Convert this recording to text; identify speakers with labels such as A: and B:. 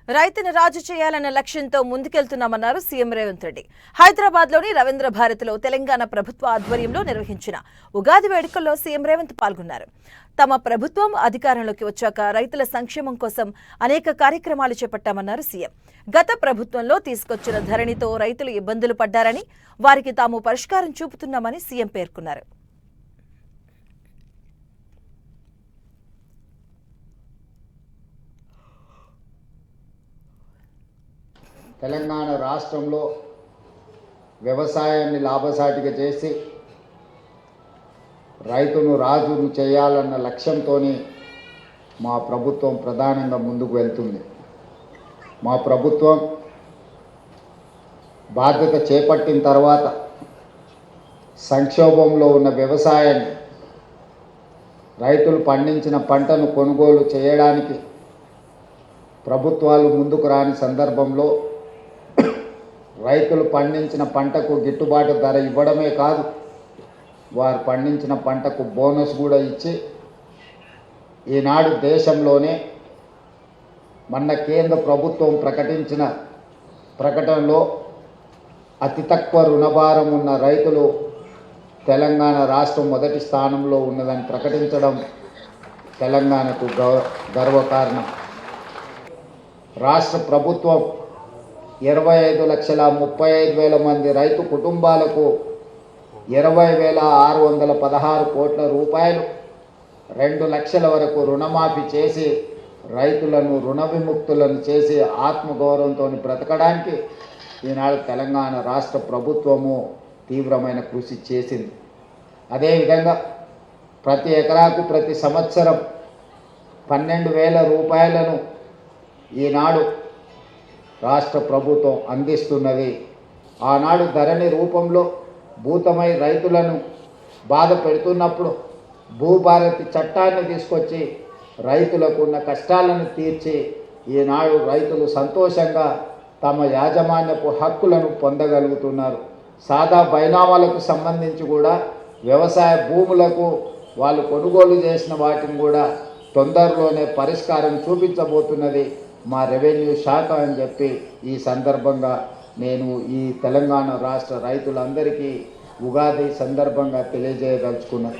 A: రైతును రాజు చేయాలన్న లక్ష్యంతో ముందుకెళ్తున్నామన్నారు సీఎం రేవంత్ రెడ్డి. హైదరాబాద్లోని రవీంద్ర భారతిలో తెలంగాణ ప్రభుత్వ ఆధ్వర్యంలో నిర్వహించిన ఉగాది వేడుకల్లో సీఎం రేవంత్ పాల్గొన్నారు. తమ ప్రభుత్వం అధికారంలోకి వచ్చాక రైతుల సంక్షేమం కోసం అనేక కార్యక్రమాలు చేపట్టామన్నారు సీఎం. గత ప్రభుత్వంలో తీసుకొచ్చిన ధరణితో రైతులు ఇబ్బందులు పడ్డారని, వారికి తాము పరిష్కారం చూపుతున్నామని సీఎం పేర్కొన్నారు.
B: తెలంగాణ రాష్ట్రంలో వ్యవసాయాన్ని లాభసాటిగా చేసి రైతును రాజును చేయాలన్న లక్ష్యంతో మా ప్రభుత్వం ప్రధానంగా ముందుకు వెళ్తుంది. మా ప్రభుత్వం బాధ్యత చేపట్టిన తర్వాత సంక్షోభంలో ఉన్న వ్యవసాయాన్ని, రైతులు పండించిన పంటను కొనుగోలు చేయడానికి ప్రభుత్వాలు ముందుకు రాని సందర్భంలో రైతులు పండించిన పంటకు గిట్టుబాటు ధర ఇవ్వడమే కాదు, వారు పండించిన పంటకు బోనస్ కూడా ఇచ్చి ఈనాడు దేశంలోనే మొన్న కేంద్ర ప్రభుత్వం ప్రకటించిన ప్రకటనలో అతి తక్కువ రుణభారం ఉన్న రైతులు తెలంగాణ రాష్ట్రం మొదటి స్థానంలో ఉన్నదని ప్రకటించడం తెలంగాణకు గర్వకారణం. రాష్ట్ర ప్రభుత్వం 25,35,000 మంది రైతు కుటుంబాలకు 20,616 కోట్ల రూపాయలు 2 లక్షల వరకు రుణమాఫీ చేసి రైతులను రుణ విముక్తులను చేసి ఆత్మగౌరవంతో బ్రతకడానికి ఈనాడు తెలంగాణ రాష్ట్ర ప్రభుత్వము తీవ్రమైన కృషి చేసింది. అదేవిధంగా ప్రతి ఎకరాకు ప్రతి సంవత్సరం 12,000 రూపాయలను ఈనాడు రాష్ట్ర ప్రభుత్వం అందిస్తున్నది. ఆనాడు ధరణి రూపంలో భూతమై రైతులను బాధ పెడుతున్నప్పుడు భూభారతి చట్టాన్ని తీసుకొచ్చి రైతులకు ఉన్న కష్టాలను తీర్చి ఈనాడు రైతులు సంతోషంగా తమ యాజమాన్యపు హక్కులను పొందగలుగుతున్నారు. సాదా బైనామాలకు సంబంధించి కూడా వ్యవసాయ భూములకు వాళ్ళు కొనుగోలు చేసిన వాటిని కూడా తొందరలోనే పరిష్కారం చూపించబోతున్నది మా రెవెన్యూ శాఖ అని చెప్పి ఈ సందర్భంగా నేను ఈ తెలంగాణ రాష్ట్ర రైతులందరికీ ఉగాది సందర్భంగా తెలియజేయదలుచుకున్నాను.